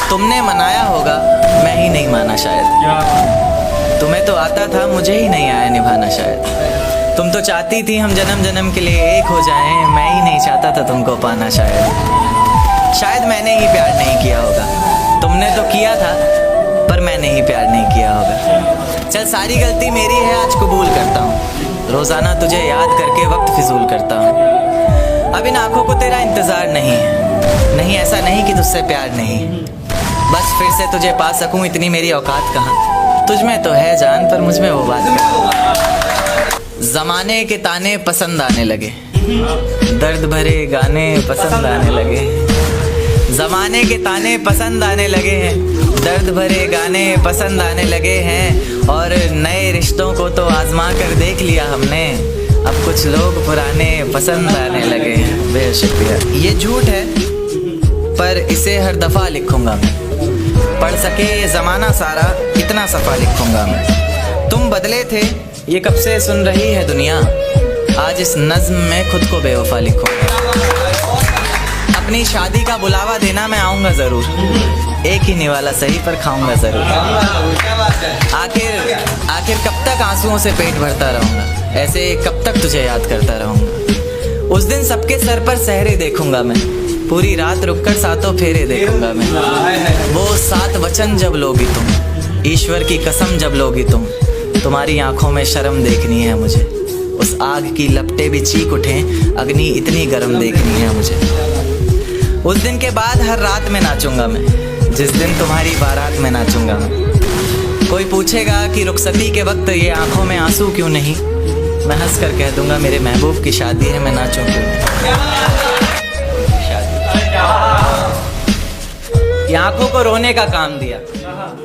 तुमने मनाया होगा, मैं ही नहीं माना शायद। तुम्हें तो आता था, मुझे ही नहीं आया निभाना शायद। तुम तो चाहती थी हम जन्म जन्म के लिए एक हो जाएं, मैं ही नहीं चाहता था तुमको पाना शायद मैंने ही प्यार नहीं किया होगा। तुमने तो किया था, पर मैंने ही प्यार नहीं किया होगा। चल सारी गलती मेरी है, आज कबूल करता हूँ। रोज़ाना तुझे याद करके वक्त फिजूल करता हूँ। अब इन आँखों को तेरा इंतज़ार नहीं है, नहीं ऐसा नहीं कि तुझसे प्यार नहीं। बस फिर से तुझे पा सकूँ, इतनी मेरी औकात कहाँ। तुझ में तो है जान, पर मुझ में वो बात कहाँ। ज़माने के ताने पसंद आने लगे, दर्द भरे गाने पसंद आने लगे। ज़माने के ताने पसंद आने लगे हैं, दर्द भरे गाने पसंद आने लगे हैं। और नए रिश्तों को तो आजमा कर देख लिया हमने, अब कुछ लोग पुराने पसंद आने लगे हैं। बेहद शुक्रिया। ये झूठ है, पर इसे हर दफ़ा लिखूंगा मैं। पढ़ सके ज़माना सारा, इतना सफ़ा लिखूंगा मैं। तुम बदले थे, ये कब से सुन रही है दुनिया। आज इस नज़्म में खुद को बेवफा लिखूंगा। अपनी शादी का बुलावा देना मैं आऊँगा ज़रूर, एक ही निवाला सही पर खाऊंगा ज़रूर। आखिर कब तक आंसुओं से पेट भरता रहूँगा, ऐसे कब तक तुझे याद करता रहूँगा। उस दिन सबके सर पर सहरे देखूंगा मैं, पूरी रात रुककर सातों फेरे देखूंगा मैं। वो 7 वचन जब लोगी तुम, ईश्वर की कसम जब लोगी तुम। तुम्हारी आंखों में शर्म देखनी है मुझे, उस आग की लपटें भी चीख उठें, अग्नि इतनी गर्म देखनी है मुझे। उस दिन के बाद हर रात में नाचूंगा मैं, जिस दिन तुम्हारी बारात में नाचूंगा मैं। कोई पूछेगा कि रुखसती के वक्त ये आंखों में आंसू क्यों नहीं, मैं हंस कर कह दूंगा मेरे महबूब की शादी है, मैं नाचूं क्यों नहीं। ये आंखों को रोने का काम दिया,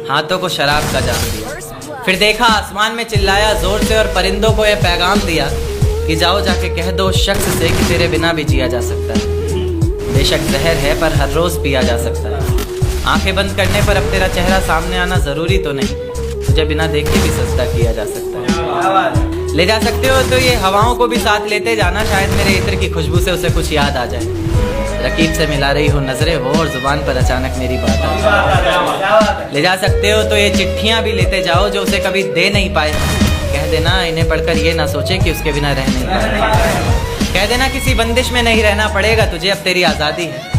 हाथों को शराब का जाम दिया। फिर देखा आसमान में चिल्लाया जोर से और परिंदों को ये पैगाम दिया कि जाओ जाके कह दो उस शख्स से कि तेरे बिना भी जिया जा सकता है। बेशक जहर है, पर हर रोज़ पिया जा सकता है। आंखें बंद करने पर अब तेरा चेहरा सामने आना ज़रूरी तो नहीं, तुझे बिना देखे भी सजदा किया जा सकता है। ले जा सकते हो तो ये हवाओं को भी साथ लेते जाना, शायद मेरे इत्र की खुशबू से उसे कुछ याद आ जाए। रकीब से मिला रही हो नजरें वो, और जुबान पर अचानक मेरी बात आ जाए। ले जा सकते हो तो ये चिट्ठियाँ भी लेते जाओ जो उसे कभी दे नहीं पाए। कह देना इन्हें पढ़कर ये ना सोचे कि उसके बिना रह नहीं पाए। कह देना किसी बंदिश में नहीं रहना पड़ेगा तुझे, अब तेरी आज़ादी है।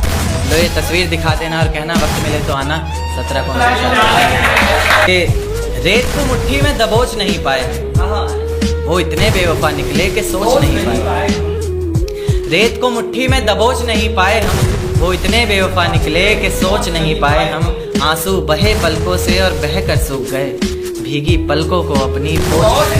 लो ये तस्वीर दिखा देना और कहना वक्त मिले तो आना, 17 को रेत को मुट्ठी में दबोच नहीं पाए, वो इतने बेवफा निकले कि सोच नहीं पाए। रेत को मुट्ठी में दबोच नहीं पाए हम, वो इतने बेवफा निकले कि सोच नहीं पाए हम। आंसू बहे पलकों से और बह कर सूख गए, भीगी पलकों को अपनी पोंछ